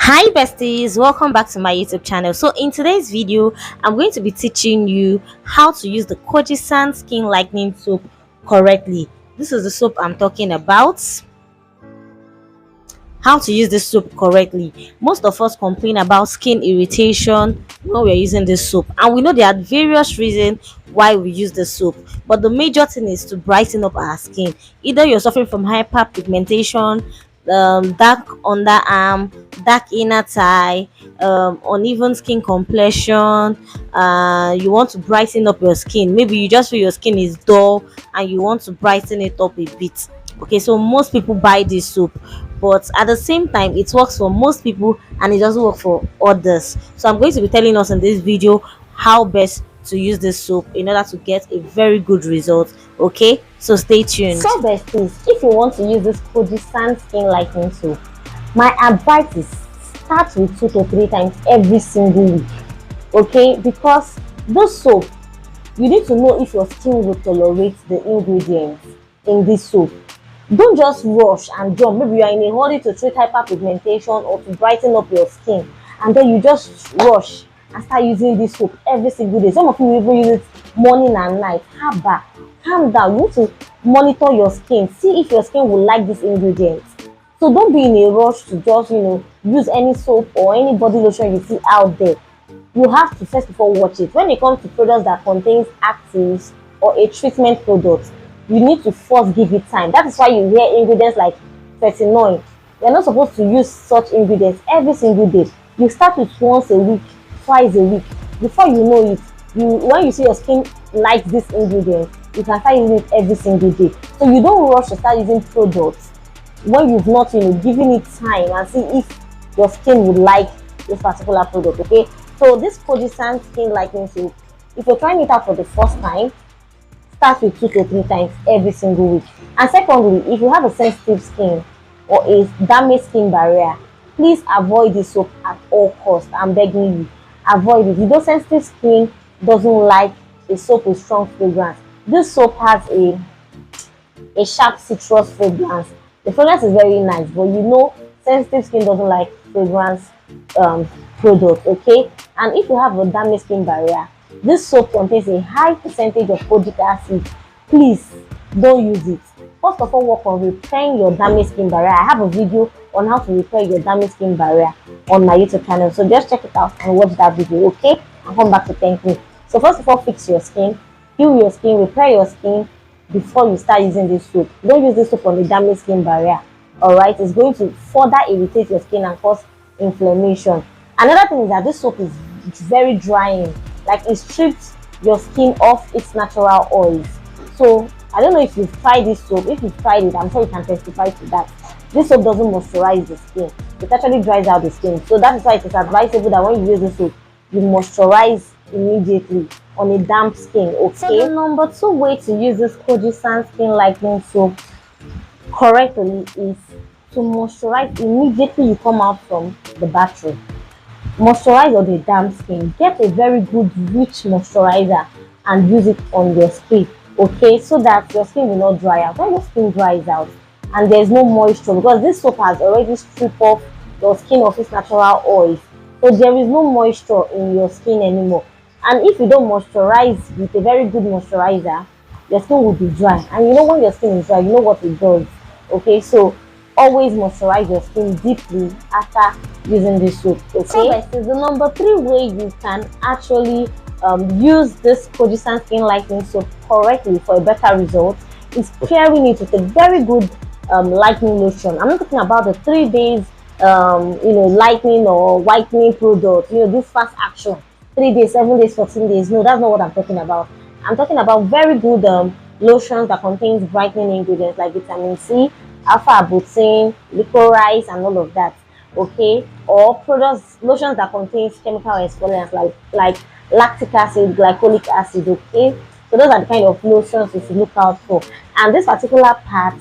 Hi besties, welcome back to my YouTube channel. So in today's video I'm going to be teaching you how to use the Kojie skin lightening soap correctly. This is the soap I'm talking about. How to use this soap correctly. Most of us complain about skin irritation when we're using this soap, and we know there are various reasons why we use the soap, but the major thing is to brighten up our skin. Either you're suffering from hyperpigmentation, dark underarm, dark inner thigh, uneven skin complexion, you want to brighten up your skin. Maybe you just feel your skin is dull and you want to brighten it up a bit. Okay, so most people buy this soap, but at the same time it works for most people and it doesn't work for others. So I'm going to be telling us in this video how best to use this soap in order to get a very good result. Okay, so stay tuned. So besties, if you want to use this Kojie skin lightening soap, my advice is start with 2 to 3 times every single week. Okay, because this soap, you need to know if your skin will tolerate the ingredients in this soap. Don't just rush and jump. Maybe you are in a hurry to treat hyperpigmentation or to brighten up your skin, and then you just rush and start using this soap every single day. Some of you even use it morning and night. Haba, calm down. You need to monitor your skin, see if your skin will like these ingredients. So don't be in a rush to just use any soap or any body lotion you see out there. You have to first of all watch it. When it comes to products that contains actives or a treatment product, you need to first give it time. That is why you hear ingredients like retinoid. You're not supposed to use such ingredients every single day. You start with once a week, twice a week. Before you know it, when you see your skin likes this ingredient, you can start using it every single day. So you don't rush to start using products when you've not given it time and see if your skin would like this particular product. Okay, so this Kojie skin lightening soap, if you're trying it out for the first time, start with 2 to 3 times every single week. And secondly, if you have a sensitive skin or a damaged skin barrier, please avoid this soap at all costs. I'm begging you, avoid it. If your sensitive skin doesn't like a soap with strong fragrance, this soap has a sharp citrus fragrance. The fragrance is very nice, but sensitive skin doesn't like fragrance product. Okay, and if you have a damaged skin barrier, this soap contains a high percentage of kojic acid. Please don't use it. First of all, work on repairing your damaged skin barrier. I have a video on how to repair your damaged skin barrier on my YouTube channel, so just check it out and watch that video. Okay, and come back to thank me. So first of all, fix your skin, heal your skin, repair your skin before you start using this soap. Don't use this soap on the damaged skin barrier. All right, it's going to further irritate your skin and cause inflammation. Another thing is that this soap is very drying. Like, it strips your skin off its natural oils. So I don't know if you've tried this soap. If you've tried it, I'm sure you can testify to that. This soap doesn't moisturize the skin. It actually dries out the skin. So that is why it is advisable that when you use this soap, you moisturize immediately on a damp skin. Okay, so the number 2 way to use this Kojie skin lightening soap correctly is to moisturize immediately you come out from the bathroom. Moisturize on the damp skin. Get a very good rich moisturizer and use it on your skin. Okay, so that your skin will not dry out. When your skin dries out and there's no moisture, because this soap has already stripped off your skin of its natural oils, so there is no moisture in your skin anymore. And if you don't moisturize with a very good moisturizer, your skin will be dry. And when your skin is dry, you know what it does. Okay, so always moisturize your skin deeply after using this soap. Okay, so this is the number 3 way you can actually use this Kojie skin lightening soap correctly for a better result is pairing it with a very good lightening lotion. I'm not talking about the 3 days lightening or whitening product, this fast action 3 days, 7 days, 14 days. No, that's not what I'm talking about. I'm talking about very good lotions that contains brightening ingredients like vitamin C, alpha-arbutin, licorice, and all of that. Okay, or lotions that contains chemical exfoliants like lactic acid, glycolic acid. Okay, so those are the kind of lotions you should look out for. And this particular part,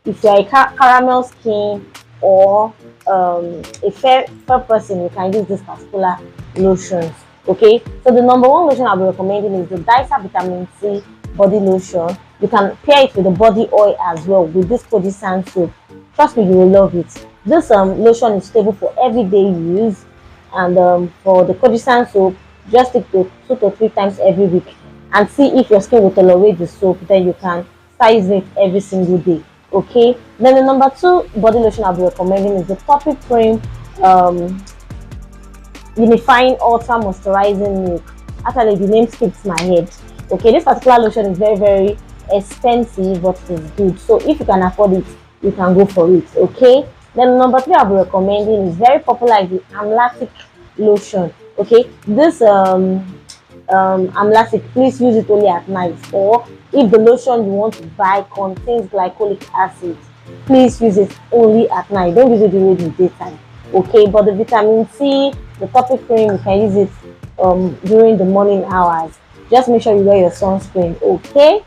if you're a caramel skin or a fair person, you can use this particular lotions. Okay, so the number 1 lotion I'll be recommending is the Dysa Vitamin C body lotion. You can pair it with the body oil as well with this Kojie soap. Trust me, you will love it. This lotion is suitable for everyday use, and for the Kojie soap, just stick to 2 to 3 times every week and see if your skin will tolerate the soap. Then you can start using it every single day. Okay. Then the number two body lotion I'll be recommending is the Topic Cream um, Unifying Ultra Moisturizing Milk. Actually, the name skips my head. Okay, this particular lotion is very expensive, but it's good. So if you can afford it, you can go for it. Okay. Then number three I'll be recommending is very popular, is the Amlastic lotion. Okay, this amlastic, please use it only at night, or if the lotion you want to buy contains glycolic acid, please use it only at night. Don't use it during the daytime. Okay, but the vitamin C, the Topic Cream, you can use it during the morning hours. Just make sure you wear your sunscreen. Okay,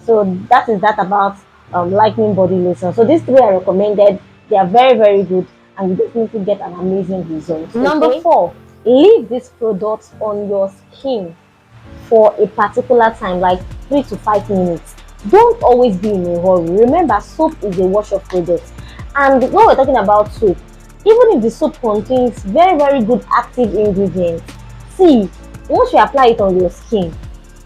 so that is that about lightening body lotion. So these three I recommended. They are very good, and you definitely get an amazing result. Okay? Number four, leave these products on your skin for a particular time, like 3 to 5 minutes. Don't always be in a hurry. Remember, soap is a wash of products, and when we're talking about soap, even if the soap contains very good active ingredients, see, once you apply it on your skin,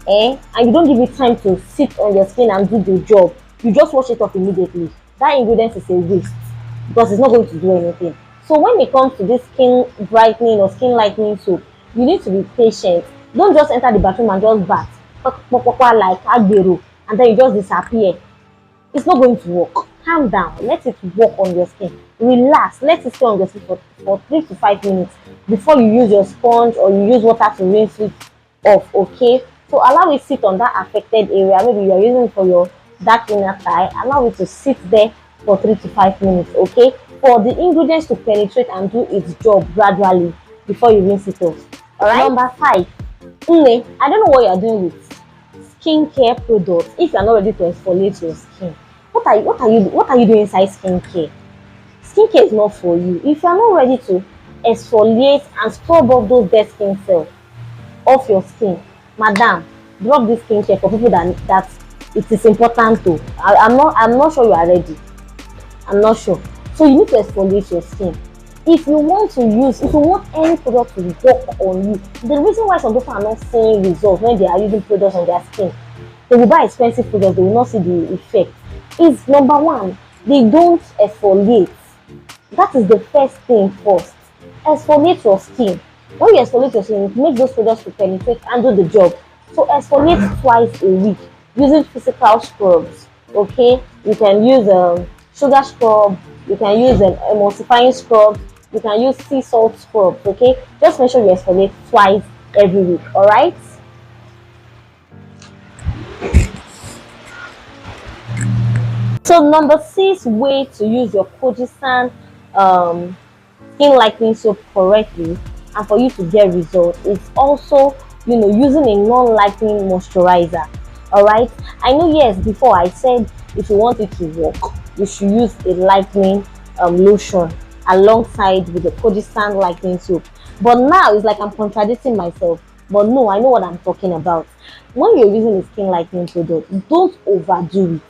and you don't give it time to sit on your skin and do the job, you just wash it off immediately, that ingredient is a waste because it's not going to do anything. So when it comes to this skin brightening or skin lightening soap, you need to be patient. Don't just enter the bathroom and just bath like agbero, and then you just disappear. It's not going to work. Calm down, let it work on your skin. Relax, let it stay on your skin for 3 to 5 minutes before you use your sponge or you use water to rinse it off. Okay, so allow it sit on that affected area. Maybe you are using it for your dark inner thigh. Allow it to sit there for 3 to 5 minutes. Okay, for the ingredients to penetrate and do its job gradually before you rinse it off. All right. Number five, I don't know what you are doing with skincare products if you are not ready to exfoliate your skin. What are you doing inside skincare? Skincare is not for you if you are not ready to exfoliate and scrub off those dead skin cells off your skin. Madam, drop this skincare for people that it is important to. I'm not sure you are ready. I'm not sure. So you need to exfoliate your skin. If you want any product to work on you, the reason why some people are not seeing results when they are using products on their skin, they will buy expensive products, they will not see the effect, is number one, they don't exfoliate. That is the first thing first. Exfoliate your skin. When you exfoliate your skin, it makes those products to penetrate and do the job. So exfoliate twice a week using physical scrubs. Okay, you can use sugar scrub, you can use an emulsifying scrub, you can use sea salt scrub. Okay, just make sure you exfoliate twice every week. All right. So number 6 way to use your Kojie skin lightening soap correctly and for you to get results is also, using a non-lightening moisturizer. All right, I know, yes, before I said if you want it to work, you should use a lightening lotion alongside with the Kojie lightening soap. But now it's like I'm contradicting myself. But no, I know what I'm talking about. When you're using a skin lightening product, don't overdo it.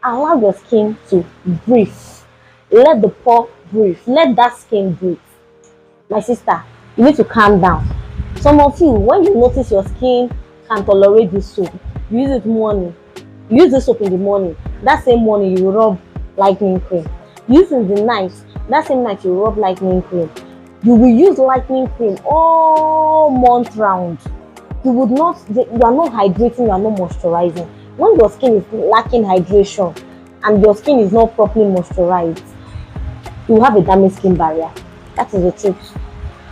Allow your skin to breathe. Let the pore breathe. Let that skin breathe. My sister, you need to calm down. Some of you, when you notice your skin can tolerate this soap, you use it morning. You use the soap in the morning. That same morning you rub lightening cream. Use in the night. That same night you rub lightening cream. You will use lightening cream all month round. You are not hydrating, you are not moisturizing. When your skin is lacking hydration and your skin is not properly moisturized, you have a damaged skin barrier. That is the truth.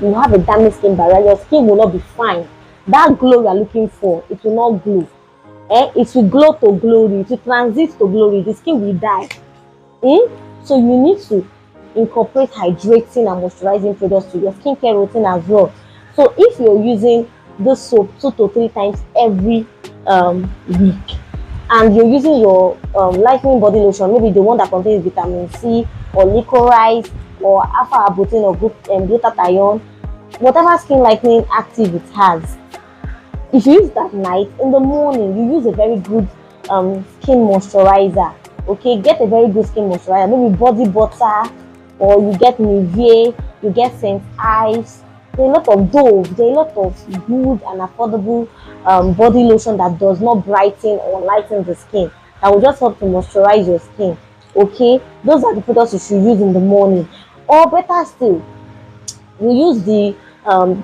You have a damaged skin barrier. Your skin will not be fine. That glow you are looking for, it will not glow. It will glow to glory. It will transit to glory. The skin will die. So you need to incorporate hydrating and moisturizing products to your skincare routine as well. So if you're using this soap 2 to 3 times every week, and you're using your lightening body lotion, maybe the one that contains vitamin C or licorice or alpha arbutin or glutathione, whatever skin lightening active it has, if you use it at night, in the morning you use a very good skin moisturizer. Okay, get a very good skin moisturizer, maybe body butter or you get Nivea, you get St. Ives. There are a lot of Dove. There are a lot of good and affordable body lotion that does not brighten or lighten the skin. That will just help to moisturize your skin. Okay, those are the products you should use in the morning. Or better still, you use the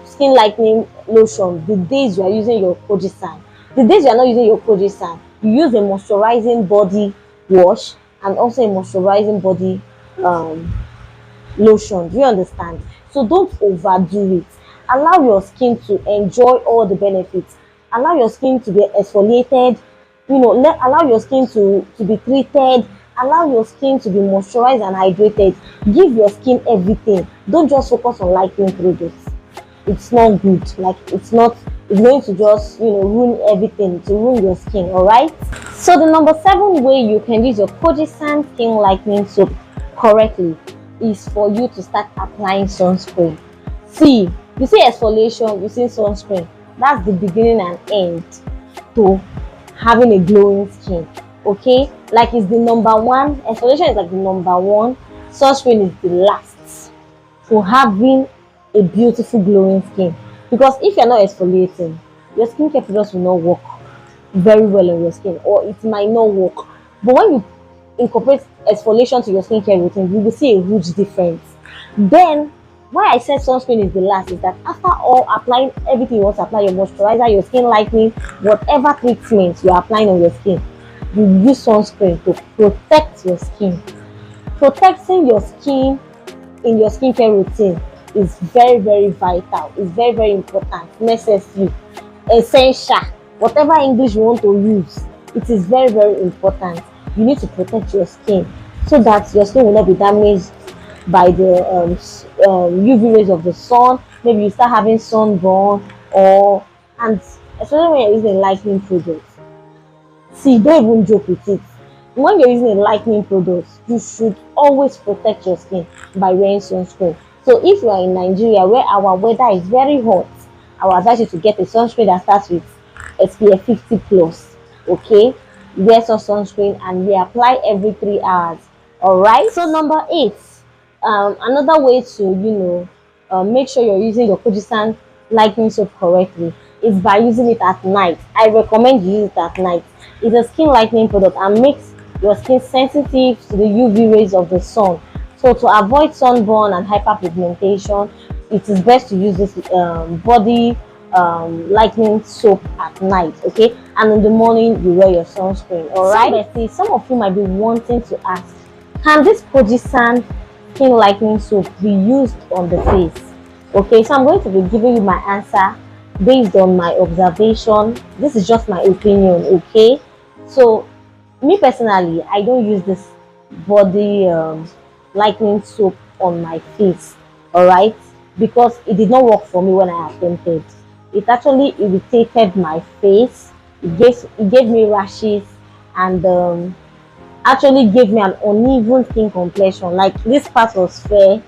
skin lightening lotion the days you are using your Kojie. The days you are not using your Kojie, you use a moisturizing body wash and also a moisturizing body um, lotion. Do you understand? So don't overdo it. Allow your skin to enjoy all the benefits. Allow your skin to be exfoliated. Allow your skin to be treated. Allow your skin to be moisturized and hydrated. Give your skin everything. Don't just focus on lightening products. It's not good. Like, it's going to just ruin everything, to ruin your skin. All right. So the number 7 way you can use your Kojie skin lightening soap correctly is for you to start applying sunscreen. See, you see exfoliation, you see sunscreen. That's the beginning and end to having a glowing skin. Okay, like it's the number one. Exfoliation is like the number one. Sunscreen is the last for having a beautiful glowing skin. Because if you're not exfoliating, your skincare products will not work very well on your skin, or it might not work. But when you incorporate exfoliation to your skincare routine, you will see a huge difference. Then, why I said sunscreen is the last is that after all applying everything you want to apply, your moisturizer, your skin lightening, whatever treatment you are applying on your skin, you use sunscreen to protect your skin. Protecting your skin in your skincare routine is very, very vital. It's very, very important, necessary, essential, whatever English you want to use. It is very, very important. You need to protect your skin so that your skin will not be damaged by the UV rays of the sun. Maybe you start having sunburn, and especially when you're using lightening products. See, don't even joke with it. When you're using a lightening product, you should always protect your skin by wearing sunscreen. So if you are in Nigeria where our weather is very hot, I would advise you to get a sunscreen that starts with SPF 50 plus. Okay, wear some sunscreen and reapply every 3 hours. All right. So number 8, another way to make sure you're using your Kojie lightening soap correctly is by using it at night. I recommend you use it at night. It's a skin lightening product and makes your skin sensitive to the UV rays of the sun. So to avoid sunburn and hyperpigmentation, it is best to use this body lightening soap at night. Okay, and in the morning you wear your sunscreen. All right. So, some of you might be wanting to ask, can this Kojie skin lightening soap be used on the face? Okay, so I'm going to be giving you my answer based on my observation. This is just my opinion. Okay, so me personally, I don't use this body lightening soap on my face. All right, because it did not work for me when I attempted. It actually irritated my face. It gave me rashes, and actually gave me an uneven skin complexion. Like, this part was fair,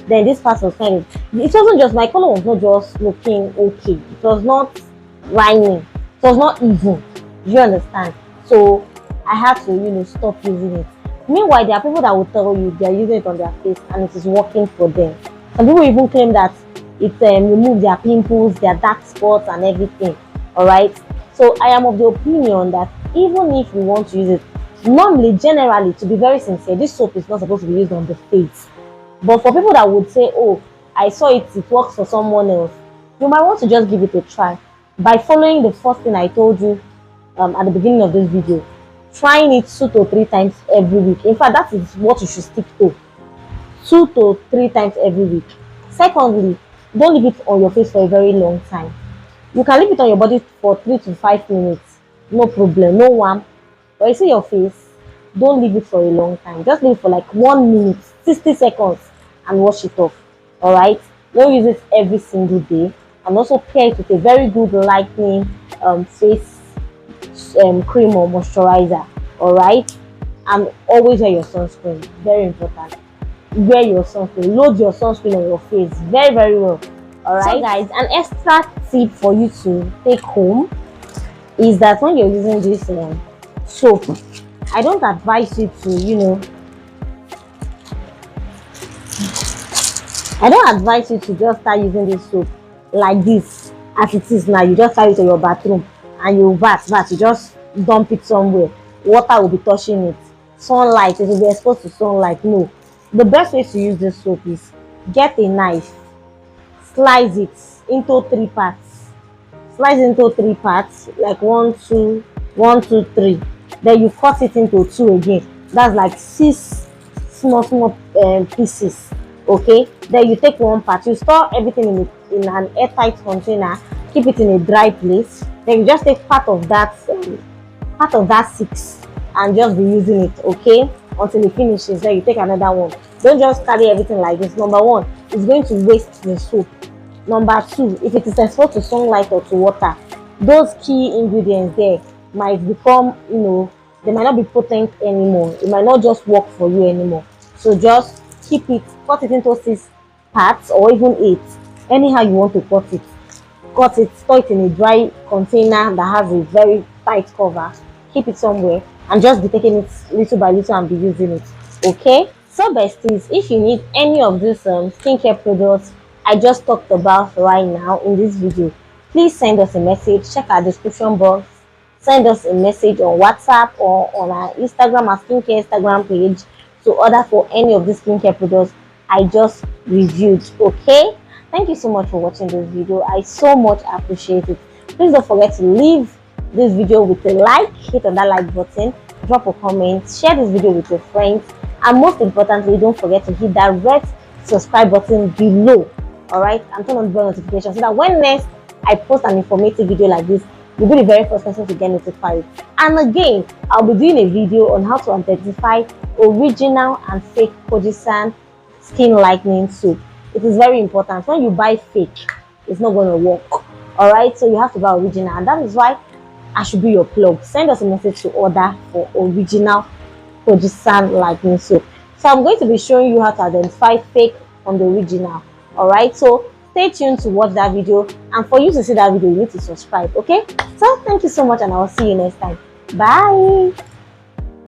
then this part was kind of, it wasn't just, my color was not just looking okay, it was not rhyming, it was not even. Do you understand? So I had to stop using it. Meanwhile, there are people that will tell you they are using it on their face and it is working for them. Some people even claim that it removes their pimples, their dark spots and everything. All right, so I am of the opinion that even if you want to use it, normally, generally, to be very sincere, this soap is not supposed to be used on the face. But for people that would say, oh, I saw it works for someone else, you might want to just give it a try by following the first thing I told you at the beginning of this video. Trying it 2 to 3 times every week. In fact, that is what you should stick to. 2 to 3 times every week. Secondly, don't leave it on your face for a very long time. You can leave it on your body for 3 to 5 minutes. No problem, no one. But you see your face, don't leave it for a long time. Just leave it for like 1 minute, 60 seconds, and wash it off. All right, don't use it every single day, and also pair it with a very good lightening face cream or moisturizer. All right, and always wear your sunscreen. Very important. Wear your sunscreen. Load your sunscreen on your face very, very well. All right. So guys, an extra tip for you to take home is that when you're using this soap, I don't advise you to I don't advise you to just start using this soap like this as it is now. You just carry it to your bathroom and you vat, you just dump it somewhere. Water will be touching it. Sunlight, it will be exposed to sunlight. No. The best way to use this soap is get a knife, slice it into 3 parts. Slice into 3 parts, like one, two, three. Then you cut it into two again. That's like 6 small pieces. Okay. Then you take one part. You store everything in an airtight container. Keep it in a dry place. Then you just take part of that six and just be using it. Okay, until it finishes. Then you take another one. Don't just carry everything like this. Number one, it's going to waste the soap. Number two, if it is exposed to sunlight or to water, those key ingredients there might become, they might not be potent anymore. It might not just work for you anymore. So just keep it, cut it into 6 parts or even 8. Anyhow you want to cut it. Cut it, store it in a dry container that has a very tight cover. Keep it somewhere and just be taking it little by little and be using it. Okay? So besties, if you need any of these skincare products I just talked about right now in this video, please send us a message. Check our description box. Send us a message on WhatsApp or on our Instagram, our skincare Instagram page, to order for any of the skincare products I just reviewed. Okay, thank you so much for watching this video. I so much appreciate it. Please don't forget to leave this video with a like. Hit on that like button, drop a comment, share this video with your friends, and most importantly, don't forget to hit that red subscribe button below. All right, and turn on the bell notification so that when next I post an informative video like this, you'll be the very first person to get notified. And again, I'll be doing a video on how to identify original and fake Kojie skin lightening soap. It is very important. When you buy fake, it's not going to work. All right, so you have to buy original, and that is why I should be your plug. Send us a message to order for original Kojie lightening soap. So I'm going to be showing you how to identify fake from the original. All right, so stay tuned to watch that video, and for you to see that video you need to subscribe. Okay, so thank you so much and I will see you next time. Bye.